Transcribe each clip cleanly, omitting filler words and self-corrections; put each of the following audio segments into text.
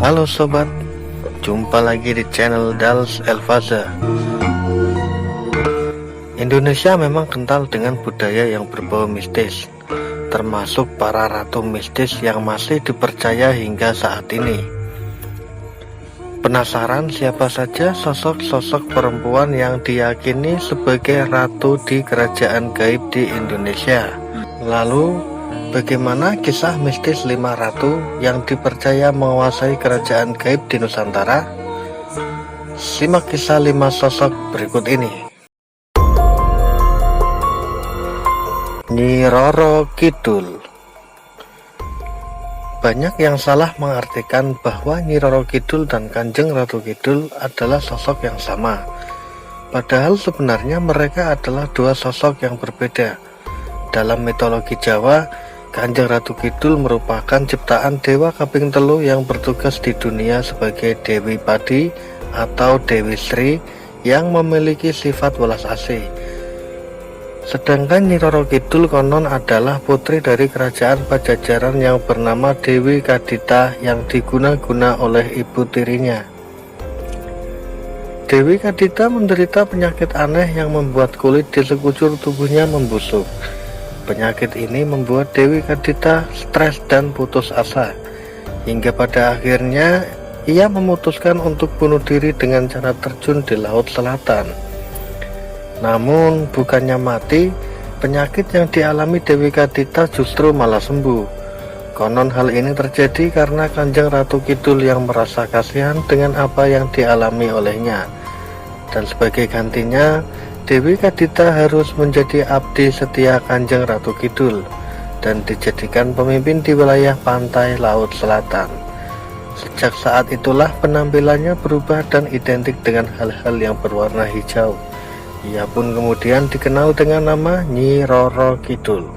Halo sobat, jumpa lagi di channel Dals Elfaza. Indonesia memang kental dengan budaya yang berbau mistis, termasuk para ratu mistis yang masih dipercaya hingga saat ini. Penasaran siapa saja sosok-sosok perempuan yang diyakini sebagai ratu di kerajaan gaib di Indonesia? Lalu bagaimana kisah mistis 5 ratu yang dipercaya menguasai kerajaan gaib di Nusantara? Simak kisah 5 sosok berikut ini. Nyi Roro Kidul. Banyak yang salah mengartikan bahwa Nyi Roro Kidul dan Kanjeng Ratu Kidul adalah sosok yang sama. Padahal sebenarnya mereka adalah 2 sosok yang berbeda. Dalam mitologi Jawa, Kanjeng Ratu Kidul merupakan ciptaan Dewa Kaping Telu yang bertugas di dunia sebagai Dewi Padi atau Dewi Sri yang memiliki sifat welas asih. Sedangkan Nyi Roro Kidul konon adalah putri dari kerajaan Pajajaran yang bernama Dewi Kadita yang diguna-guna oleh ibu tirinya. Dewi Kadita menderita penyakit aneh yang membuat kulit di sekujur tubuhnya membusuk. Penyakit ini membuat Dewi Kadita stres dan putus asa, hingga pada akhirnya ia memutuskan untuk bunuh diri dengan cara terjun di Laut Selatan. Namun bukannya mati, penyakit yang dialami Dewi Kadita justru malah sembuh. Konon hal ini terjadi karena Kanjeng Ratu Kidul yang merasa kasihan dengan apa yang dialami olehnya, dan sebagai gantinya Dewi Kadita harus menjadi abdi setia Kanjeng Ratu Kidul dan dijadikan pemimpin di wilayah pantai Laut Selatan. Sejak saat itulah penampilannya berubah dan identik dengan hal-hal yang berwarna hijau. Ia pun kemudian dikenal dengan nama Nyi Roro Kidul.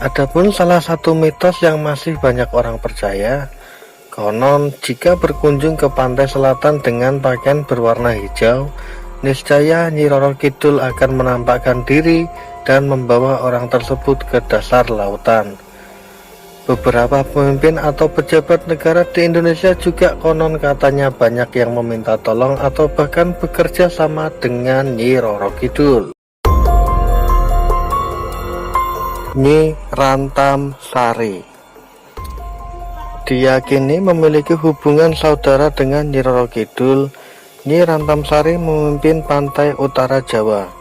Adapun salah satu mitos yang masih banyak orang percaya, konon jika berkunjung ke pantai selatan dengan pakaian berwarna hijau, niscaya Nyi Roro Kidul akan menampakkan diri dan membawa orang tersebut ke dasar lautan. Beberapa pemimpin atau pejabat negara di Indonesia juga konon katanya banyak yang meminta tolong atau bahkan bekerja sama dengan Nyi Roro Kidul. Nyi Rantam Sari diyakini memiliki hubungan saudara dengan Nyi Roro Kidul. Nyi Rantam Sari memimpin pantai utara Jawa.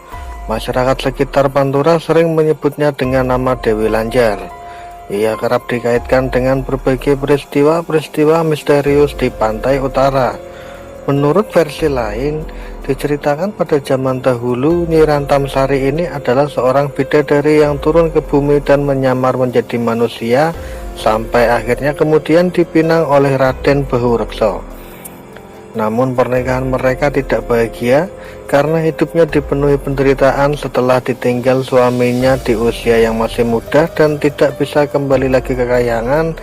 Masyarakat sekitar Pantura sering menyebutnya dengan nama Dewi Lanjar. Ia kerap dikaitkan dengan berbagai peristiwa-peristiwa misterius di pantai utara. Menurut versi lain, diceritakan pada zaman dahulu Nyi Rantam Sari ini adalah seorang bidadari yang turun ke bumi dan menyamar menjadi manusia sampai akhirnya kemudian dipinang oleh Raden Bahurekso. Namun pernikahan mereka tidak bahagia karena hidupnya dipenuhi penderitaan setelah ditinggal suaminya di usia yang masih muda dan tidak bisa kembali lagi ke kahyangan.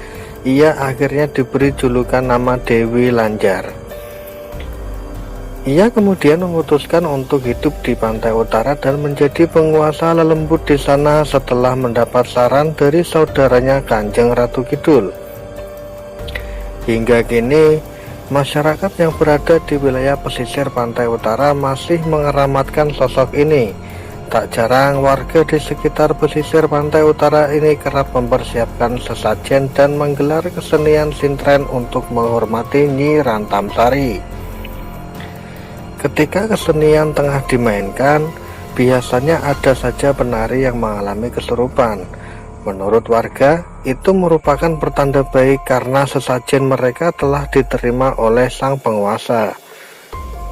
Ia akhirnya diberi julukan nama Dewi Lanjar. Ia kemudian memutuskan untuk hidup di pantai utara dan menjadi penguasa lelembut di sana setelah mendapat saran dari saudaranya Kanjeng Ratu Kidul. Hingga kini masyarakat yang berada di wilayah pesisir pantai utara masih mengeраmatkan sosok ini. Tak jarang warga di sekitar pesisir pantai utara ini kerap mempersiapkan sesajen dan menggelar kesenian sintren untuk menghormati Nyi Rantam Sari. Ketika kesenian tengah dimainkan, biasanya ada saja penari yang mengalami kesurupan. Menurut warga, itu merupakan pertanda baik karena sesajen mereka telah diterima oleh sang penguasa.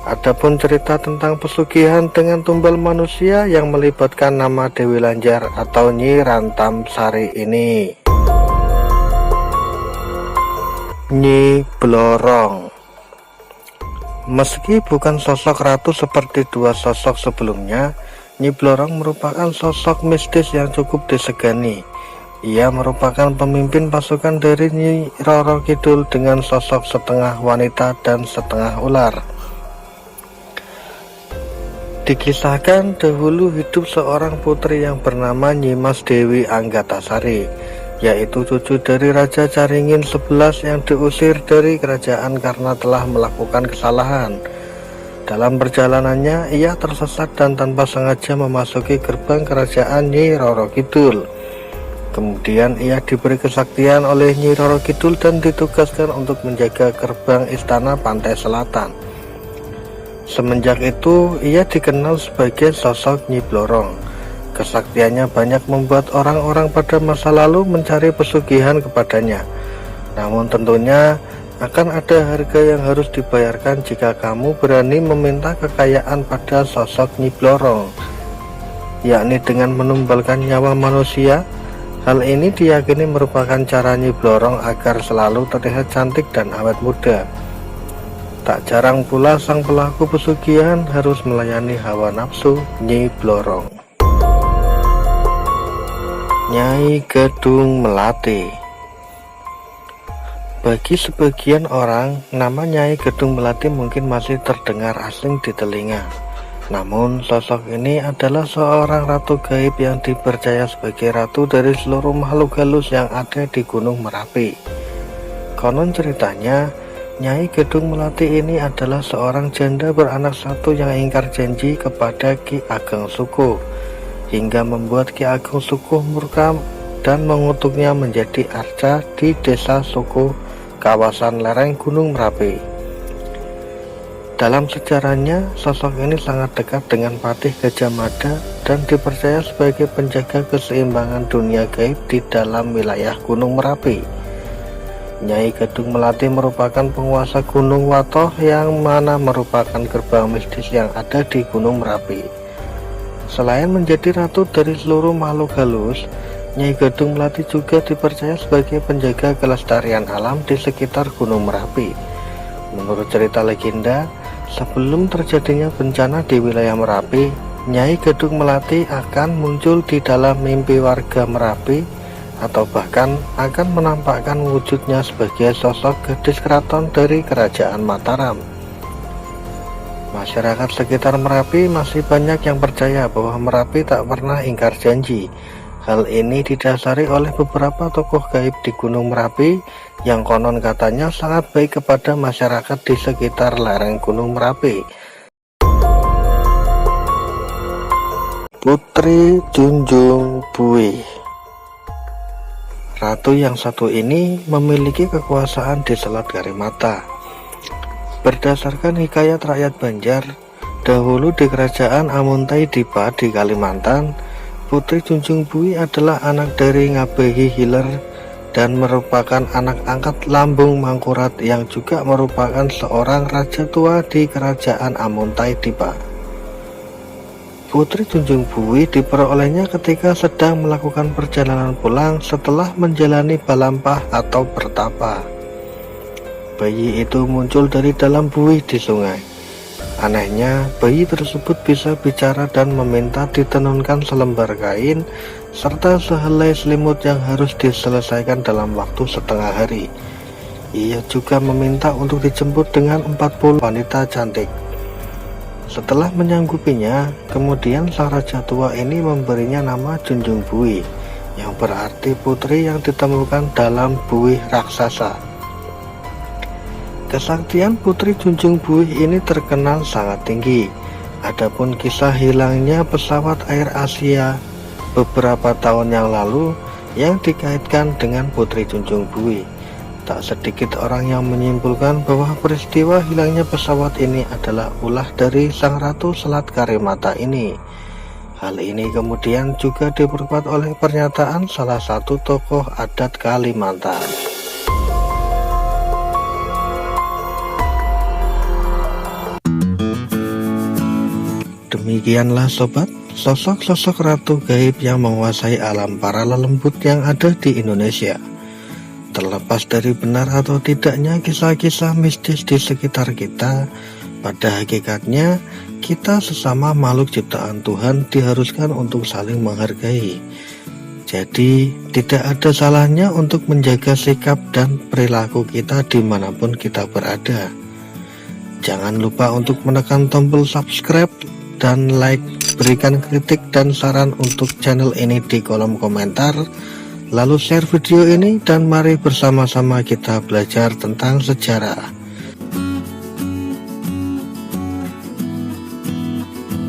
Adapun cerita tentang pesugihan dengan tumbal manusia yang melibatkan nama Dewi Lanjar atau Nyi Rantam Sari ini. Nyi Blorong. Meski bukan sosok ratu seperti 2 sosok sebelumnya, Nyi Blorong merupakan sosok mistis yang cukup disegani. Ia merupakan pemimpin pasukan dari Nyi Roro Kidul dengan sosok setengah wanita dan setengah ular. Dikisahkan dahulu hidup seorang putri yang bernama Nyimas Dewi Anggatasari. yaitu cucu dari Raja Caringin XI yang diusir dari kerajaan karena telah melakukan kesalahan. Dalam perjalanannya, ia tersesat dan tanpa sengaja memasuki gerbang kerajaan Nyi Roro Kidul. Kemudian ia diberi kesaktian oleh Nyi Roro Kidul dan ditugaskan untuk menjaga gerbang istana pantai selatan. Semenjak itu, ia dikenal sebagai sosok Nyi Blorong. Kesaktiannya banyak membuat orang-orang pada masa lalu mencari pesugihan kepadanya. Namun tentunya akan ada harga yang harus dibayarkan jika kamu berani meminta kekayaan pada sosok Nyi Blorong, yakni dengan menumbalkan nyawa manusia. Hal ini diyakini merupakan cara Nyi Blorong agar selalu terlihat cantik dan awet muda. Tak jarang pula sang pelaku pesugihan harus melayani hawa nafsu Nyi Blorong. Nyai Gedung Melati. Bagi sebagian orang, nama Nyai Gedung Melati mungkin masih terdengar asing di telinga. Namun, sosok ini adalah seorang ratu gaib yang dipercaya sebagai ratu dari seluruh makhluk halus yang ada di Gunung Merapi. Konon ceritanya, Nyai Gedung Melati ini adalah seorang janda beranak satu yang ingkar janji kepada Ki Ageng Sukuh, hingga membuat Ki Ageng Sukuh murka dan mengutuknya menjadi arca di desa Sukuh, kawasan lereng Gunung Merapi. Dalam sejarahnya, sosok ini sangat dekat dengan Patih Gajah Mada dan dipercaya sebagai penjaga keseimbangan dunia gaib di dalam wilayah Gunung Merapi. Nyai Gedung Melati merupakan penguasa Gunung Watoh yang mana merupakan gerbang mistis yang ada di Gunung Merapi. Selain menjadi ratu dari seluruh makhluk halus, Nyai Gedung Melati juga dipercaya sebagai penjaga kelestarian alam di sekitar Gunung Merapi. Menurut cerita legenda, sebelum terjadinya bencana di wilayah Merapi, Nyai Gedung Melati akan muncul di dalam mimpi warga Merapi, atau bahkan akan menampakkan wujudnya sebagai sosok gadis keraton dari kerajaan Mataram. Masyarakat sekitar Merapi masih banyak yang percaya bahwa Merapi tak pernah ingkar janji. Hal ini didasari oleh beberapa tokoh gaib di Gunung Merapi yang konon katanya sangat baik kepada masyarakat di sekitar lereng Gunung Merapi. Putri Junjung Buih. Ratu yang satu ini memiliki kekuasaan di Selat Karimata. Berdasarkan hikayat rakyat Banjar, dahulu di kerajaan Amuntai Dipa di Kalimantan, Putri Junjung Buih adalah anak dari Ngabehi Hilir dan merupakan anak angkat Lambung Mangkurat yang juga merupakan seorang raja tua di kerajaan Amuntai Dipa. Putri Junjung Buih diperolehnya ketika sedang melakukan perjalanan pulang setelah menjalani balampah atau bertapa. Bayi itu muncul dari dalam buih di sungai. Anehnya, bayi tersebut bisa bicara dan meminta ditenunkan selembar kain serta sehelai selimut yang harus diselesaikan dalam waktu setengah hari. Ia juga meminta untuk dijemput dengan 40 wanita cantik. Setelah menyanggupinya, kemudian sang raja tua ini memberinya nama Junjung Buih, yang berarti putri yang ditemukan dalam buih raksasa. Kesaktian Putri Junjung Buih ini terkenal sangat tinggi. Adapun kisah hilangnya pesawat Air Asia beberapa tahun yang lalu yang dikaitkan dengan Putri Junjung Buih, tak sedikit orang yang menyimpulkan bahwa peristiwa hilangnya pesawat ini adalah ulah dari sang Ratu Selat Karimata ini. Hal ini kemudian juga diperkuat oleh pernyataan salah satu tokoh adat Kalimantan. Demikianlah sobat, sosok-sosok ratu gaib yang menguasai alam para lelembut yang ada di Indonesia. Terlepas dari benar atau tidaknya kisah-kisah mistis di sekitar kita, pada hakikatnya kita sesama makhluk ciptaan Tuhan diharuskan untuk saling menghargai. Jadi tidak ada salahnya untuk menjaga sikap dan perilaku kita dimanapun kita berada. Jangan lupa untuk menekan tombol subscribe dan like, berikan kritik dan saran untuk channel ini di kolom komentar, Lalu share video ini dan mari bersama-sama kita belajar tentang sejarah.